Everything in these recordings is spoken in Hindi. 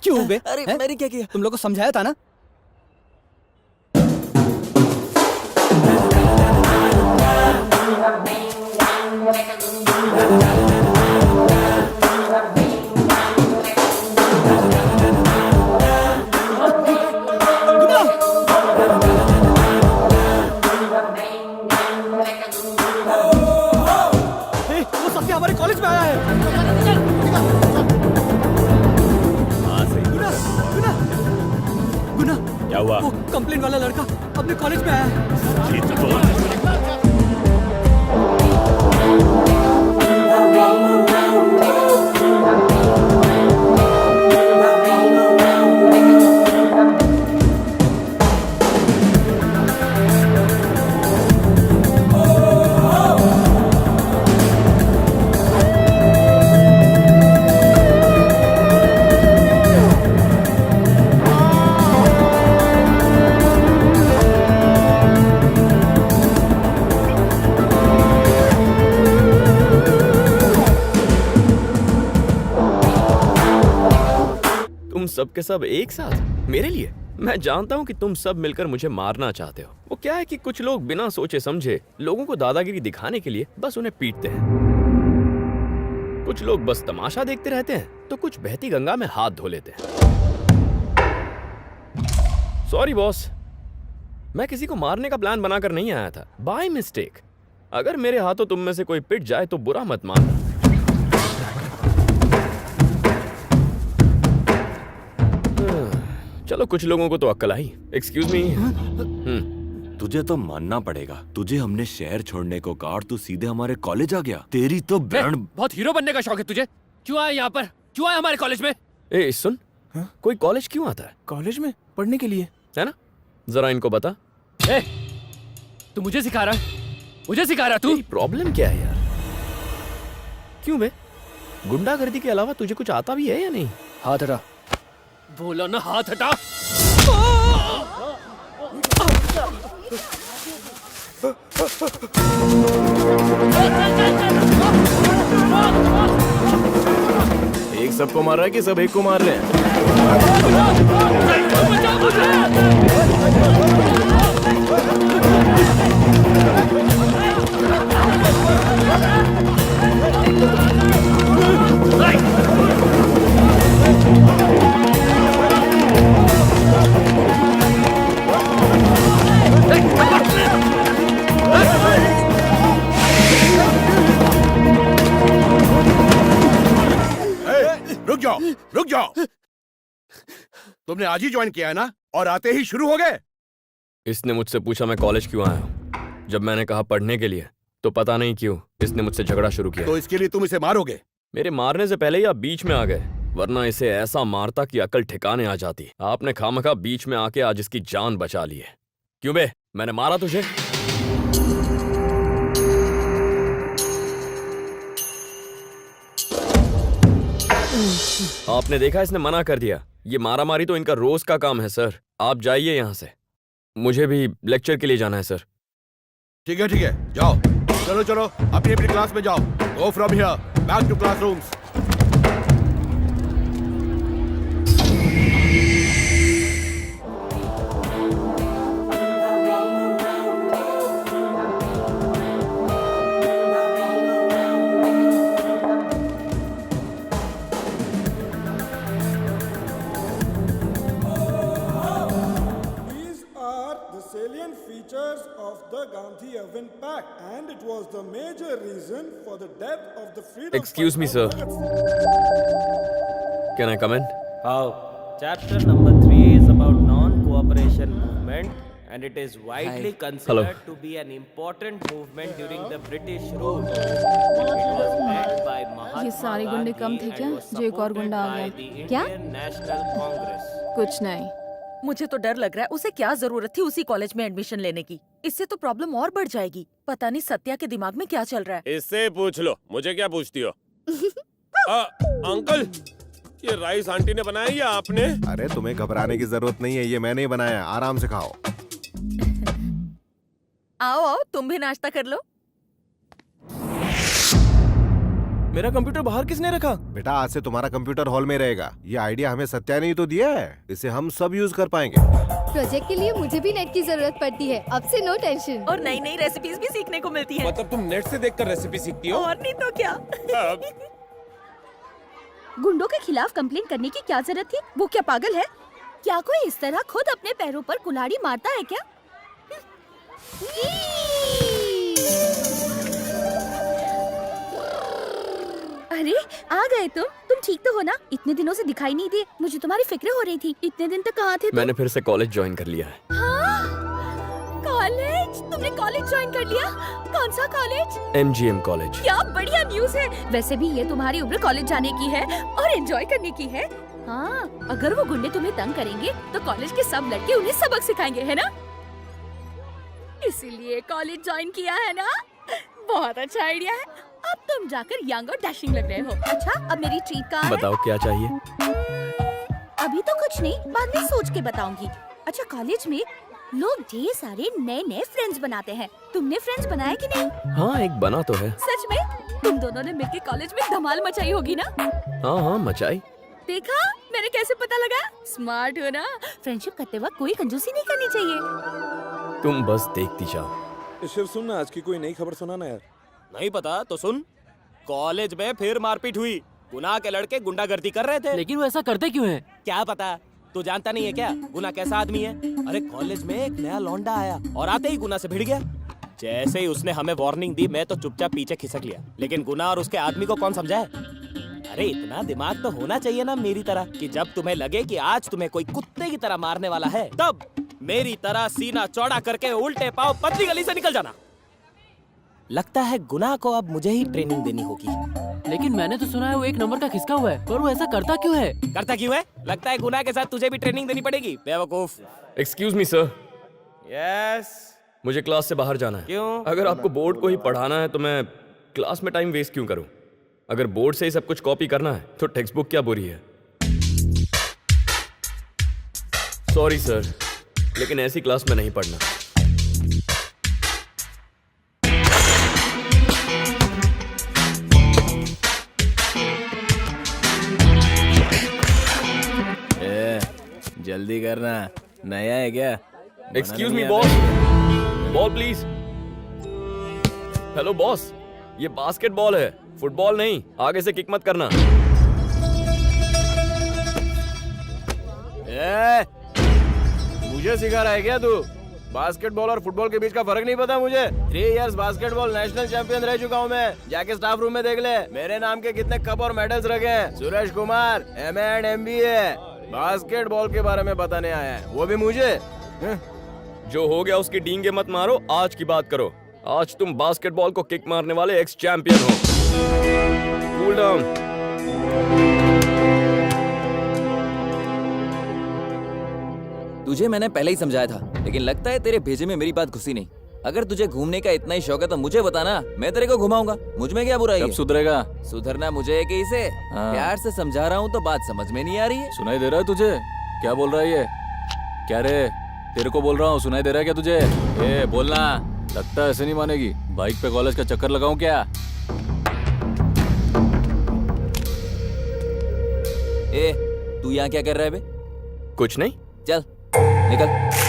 क्यों बे? अरे हैं? मैंने क्या किया? तुम लोग को समझाया था ना। वो सत्य हमारे कॉलेज में आया है। हाँ सही। गुना, गुना, गुना, क्या हुआ? वो कंप्लेन वाला लड़का अपने कॉलेज में आया है। ये तो बोल। तुम सब के सब एक साथ मेरे लिए? मैं जानता हूँ कि तुम सब मिलकर मुझे मारना चाहते हो। वो क्या है कि कुछ लोग बिना सोचे समझे लोगों को दादागिरी दिखाने के लिए बस उन्हें पीटते हैं। कुछ लोग बस तमाशा देखते रहते हैं तो कुछ बहती गंगा में हाथ धो लेते हैं। सॉरी बॉस, मैं किसी को मारने का प्लान बनाकर नहीं आया था, बाय मिस्टेक। अगर मेरे हाथों तुम में से कोई पिट जाए तो बुरा मत मानना। चलो कुछ लोगों को तो अक्ल आई। Excuse me. तुझे तो मानना पड़ेगा, तुझे हमने शहर छोड़ने को कहा और तू सीधे हमारे कॉलेज आ गया। तेरी तो बैंड। बहुत हीरो बनने का शौक है तुझे। क्यों आया यहाँ पर? क्यों आया हमारे कॉलेज में? ए सुन, कोई कॉलेज क्यों आता है? कॉलेज में पढ़ने के लिए। है ना? जरा इनको बता। ए, तू मुझे सिखा रहा है? मुझे सिखा रहा तू? प्रॉब्लम क्या है यार? क्यों बे? गुंडागर्दी के अलावा तुझे कुछ आता भी है या नहीं? हाथ हटा। बोलो ना हाथ हटा। एक सबको मार रहा है कि सब एक को मार रहे हैं? रुक जाओ, रुक जाओ। तुमने आज ही ज्वाइन किया है ना, और आते ही शुरू हो गए। इसने मुझसे पूछा मैं कॉलेज क्यों आया हूँ। जब मैंने कहा पढ़ने के लिए, तो पता नहीं क्यों इसने मुझसे झगड़ा शुरू किया। तो इसके लिए तुम इसे मारोगे? मेरे मारने से पहले ही आप बीच में आ गए, वरना इसे ऐसा मारता कि अकल ठिकाने आ जाती। आपने खामखा बीच में आके आज इसकी जान बचा ली है। क्यों बे, मैंने मारा तुझे? आपने देखा, इसने मना कर दिया। ये मारामारी तो इनका रोज का काम है सर। आप जाइए यहाँ से, मुझे भी लेक्चर के लिए जाना है सर। ठीक है, जाओ। चलो चलो, अपनी अपनी क्लास में जाओ। Go from here back to classrooms. Salient features of the Gandhi Event Pact, and it was the major reason for the death of the freedom. Excuse me, sir. Can I come in? How? Chapter number 3 is about non-cooperation movement, and it is widely considered to be an important movement during the British rule. It was led by Mahatma ये सारे गुंडे कम थे Gandhi क्या? and was जो एक और supported गुंडा आ by गया। the क्या? Indian National Congress. कुछ नहीं। मुझे तो डर लग रहा है। उसे क्या जरूरत थी उसी कॉलेज में एडमिशन लेने की? इससे तो प्रॉब्लम और बढ़ जाएगी। पता नहीं सत्या के दिमाग में क्या चल रहा है। इससे पूछ लो, मुझे क्या पूछती हो? अंकल, ये राइस आंटी ने बनाया या आपने? अरे तुम्हें घबराने की जरूरत नहीं है, ये मैंने ही बनाया। आराम से खाओ। आओ आओ, तुम भी नाश्ता कर लो। मेरा कंप्यूटर बाहर किसने रखा? बेटा आज से तुम्हारा कंप्यूटर हॉल में रहेगा। ये आइडिया हमें सत्या ने ही तो दिया है, इसे हम सब यूज कर पाएंगे। प्रोजेक्ट के लिए मुझे भी नेट की जरूरत पड़ती है, अब से नो टेंशन। और नई नई रेसिपीज भी सीखने को मिलती है। मतलब तुम नेट से देखकर रेसिपी सीखती हो? और नहीं तो क्या। गुंडों के खिलाफ कंप्लेन करने की क्या जरूरत थी? वो क्या पागल है? क्या कोई इस तरह खुद अपने पैरों पर कुल्हाड़ी मारता है क्या? अरे आ गए तुम ठीक तो हो ना? इतने दिनों से दिखाई नहीं दिए, मुझे तुम्हारी फिक्र हो रही थी। इतने दिन तक कहाँ थे तुम? मैंने फिर से कॉलेज ज्वाइन कर लिया है। कॉलेज? तुमने कॉलेज ज्वाइन कर लिया? कौन सा कॉलेज? MGM college. क्या बढ़िया न्यूज़ है। वैसे भी ये तुम्हारी उम्र कॉलेज जाने की है और एंजॉय करने की है। हाँ, अगर वो गुंडे तुम्हें तंग करेंगे तो कॉलेज के सब लड़के उन्हें सबक सिखाएंगे, है ना? इसीलिए कॉलेज ज्वाइन किया है ना? बहुत अच्छा आइडिया है। अब तुम जाकर यंग और डैशिंग लग रहे हो। अच्छा, अब मेरी ट्रीट कहाँ है? बताओ क्या चाहिए? अभी तो कुछ नहीं, बाद में सोच के बताऊंगी। अच्छा, कॉलेज में लोग ढेर सारे नए नए फ्रेंड्स बनाते हैं। तुमने फ्रेंड्स बनाए कि नहीं? हाँ, एक बना तो है। सच में? तुम दोनों ने मिलकर कॉलेज में धमाल मचाई होगी ना? हाँ मचाई। देखा, मैंने कैसे पता लगा? स्मार्ट हो ना? फ्रेंडशिप करते वक्त कोई कंजूसी नहीं करनी चाहिए। तुम बस देखती जाओ। शिव सुन ना, आज की कोई नई खबर सुना ना यार। नहीं पता तो सुन। कॉलेज में फिर मारपीट हुई। गुना के लड़के गुंडागर्दी कर रहे थे। लेकिन वो ऐसा करते क्यों हैं? क्या पता, तू जानता नहीं है क्या गुना कैसा आदमी है? अरे कॉलेज में एक नया लौंडा आया और आते ही गुना से भिड़ गया। जैसे ही उसने हमें वार्निंग दी, मैं तो चुपचाप पीछे खिसक लिया। लेकिन गुना और उसके आदमी को कौन समझाए? अरे इतना दिमाग तो होना चाहिए ना मेरी तरह, कि जब तुम्हें लगे कि आज तुम्हें कोई कुत्ते की तरह मारने वाला है, तब मेरी तरह सीना चौड़ा करके उल्टे पांव पतली गली से निकल जाना। लगता है गुना को अब मुझे ही ट्रेनिंग देनी होगी। लेकिन मैंने तो सुना है वो एक नंबर का खिसका हुआ है, पर वो ऐसा करता क्यों है? करता क्यों है? लगता है गुना के साथ तुझे भी ट्रेनिंग देनी पड़ेगी, बेवकूफ। Excuse me sir. यस। मुझे क्लास से बाहर जाना है। क्यों? अगर आपको बोर्ड को ही पढ़ाना है तो मैं क्लास में टाइम वेस्ट क्यों करूं? अगर बोर्ड से ही सब कुछ कॉपी करना है तो टेक्स्ट बुक क्या बुरी है? सॉरी सर, लेकिन ऐसी क्लास में नहीं पढ़ना। जल्दी करना, नया है क्या? Excuse me boss, ball please. Hello boss, ये बास्केटबॉल है, फुटबॉल नहीं। आगे से किक मत करना। मुझे सिखा रहा है क्या तू? बास्केटबॉल और फुटबॉल के बीच का फर्क नहीं पता मुझे? 3 इयर्स बास्केटबॉल नेशनल चैंपियन रह चुका हूँ मैं। जाके स्टाफ रूम में देख ले, मेरे नाम के कितने कप और मेडल्स रखे हैं। Suresh Kumar, MA and MBA। Basketball के बारे में बताने आया है, वो भी मुझे। जो हो गया उसकी डींगे मत मारो, आज की बात करो। आज तुम बास्केटबॉल को किक मारने वाले एक्स चैंपियन हो। Cool down. तुझे मैंने पहले ही समझाया था, लेकिन लगता है तेरे भेजे में मेरी बात घुसी नहीं। अगर तुझे घूमने का इतना ही शौक है तो मुझे बताना, मैं तेरे को घुमाऊंगा। मुझ में क्या बुराई है? कब सुधरेगा? सुधरना मुझे है कि इसे? प्यार से समझा रहा हूँ तो बात समझ में नहीं आ रही है। सुनाई दे रहा है तुझे? क्या बोल रहा है ये? क्या रे, तेरे को बोल रहा हूँ, सुनाई दे रहा है क्या तुझे? ए बोलना। लगता है ऐसे नहीं मानेगी। बाइक पे कॉलेज का चक्कर लगाऊं क्या? ए, तू यहाँ क्या कर रहा है बे? कुछ नहीं। चल निकल।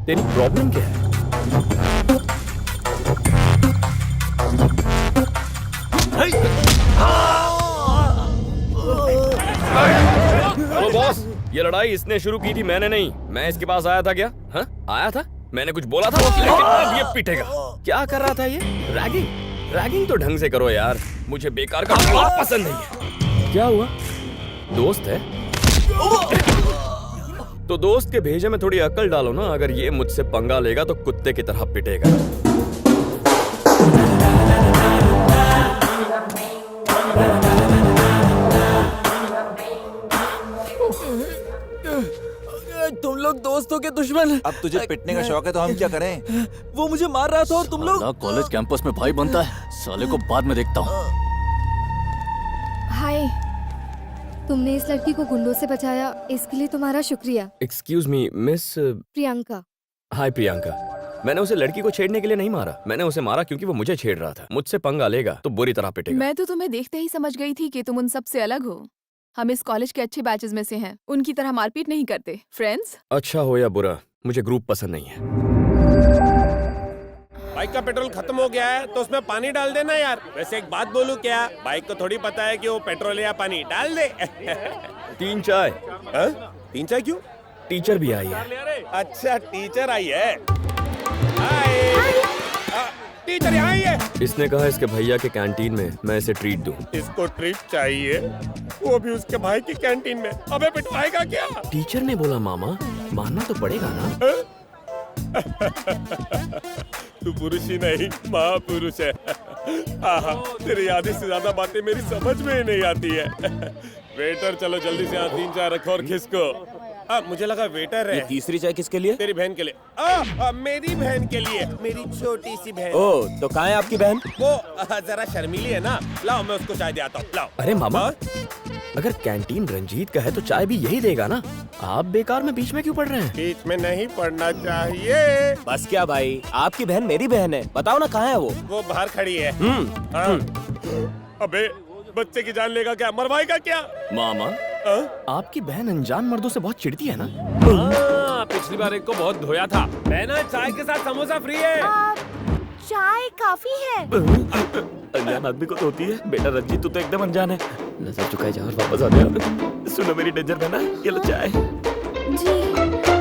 तेरी प्रॉब्लम क्या है? ओ बॉस, ये लड़ाई इसने शुरू की थी, मैंने नहीं। मैं इसके पास आया था क्या? हाँ आया था, मैंने कुछ बोला था, लेकिन अब ये पीटेगा। क्या कर रहा था ये? रैगिंग। रैगिंग तो ढंग से करो यार, मुझे बेकार का पसंद नहीं है। क्या हुआ? दोस्त है तो दोस्त के भेजे में थोड़ी अकल डालो ना। अगर ये मुझसे पंगा लेगा तो कुत्ते की तरह पिटेगा। तुम लोग दोस्तों के दुश्मन। अब तुझे पिटने का शौक है तो हम क्या करें? वो मुझे मार रहा था और तुम लोग। कॉलेज कैंपस में भाई बनता है, साले को बाद में देखता हूँ। हाय, तुमने इस लड़की को गुंडों से बचाया, इसके लिए तुम्हारा शुक्रिया। Excuse me miss Priyanka. Hi Priyanka. मैंने उसे लड़की को छेड़ने के लिए नहीं मारा, मैंने उसे मारा क्योंकि वो मुझे छेड़ रहा था। मुझसे पंगा लेगा तो बुरी तरह पिटेगा। मैं तो तुम्हें देखते ही समझ गई थी कि तुम उन सब से अलग हो। हम इस कॉलेज के अच्छे बैचेस में से हैं। उनकी तरह मारपीट नहीं करते। फ्रेंड्स। अच्छा हो या बुरा, मुझे ग्रुप पसंद नहीं है। बाइक का पेट्रोल खत्म हो गया है तो उसमें पानी डाल देना यार। वैसे एक बात बोलूं क्या, बाइक को थोड़ी पता है कि वो पेट्रोल या पानी डाल दे। 3 चाय। हाँ? 3 चाय क्यों? टीचर भी आई है। अच्छा टीचर आई है। हाय। टीचर यहाँ आई है। इसने कहा इसके भैया के कैंटीन में मैं इसे ट्रीट दूं। इसको ट्रीट चाहिए, वो भी उसके भाई की कैंटीन में। अबे पिटवाएगा क्या? टीचर ने बोला मामा मानना तो पड़ेगा ना। तू पुरुष ही नहीं महापुरुष है। आहा, तेरी आधी से ज्यादा बातें मेरी समझ में ही नहीं आती है। वेटर चलो जल्दी से यहाँ 3 चाय रखो और किसको? मुझे लगा वेटर है। ये तीसरी चाय किसके लिए? तेरी बहन के लिए। मेरी बहन के लिए, मेरी छोटी सी बहन। ओह, तो कहाँ है आपकी बहन? वो जरा शर्मीली है ना। लाओ मैं उसको चाय दे आता हूँ। लाओ। अरे मामा, अगर कैंटीन रंजीत का है तो चाय भी यही देगा ना। आप बेकार में बीच में क्यों पड़ रहे हैं? बीच में नहीं पढ़ना चाहिए। बस क्या भाई, आपकी बहन मेरी बहन है, बताओ ना कहाँ है वो बाहर खड़ी है। हाँ। अबे बच्चे की जान लेगा क्या, मरवाएगा क्या? मामा, आपकी बहन अनजान मर्दों से बहुत चिढ़ती है ना। पिछली बार एक को बहुत धोया था। बहना चाय के साथ समोसा फ्री है। चाय काफी है। अनजान आदमी को तो होती है। बेटा रंजीत तू तो एकदम अनजान है। नजर चुकाए जा और वापस आ जा। सुनो मेरी डेंजर बहना, ये लो चाय। जी।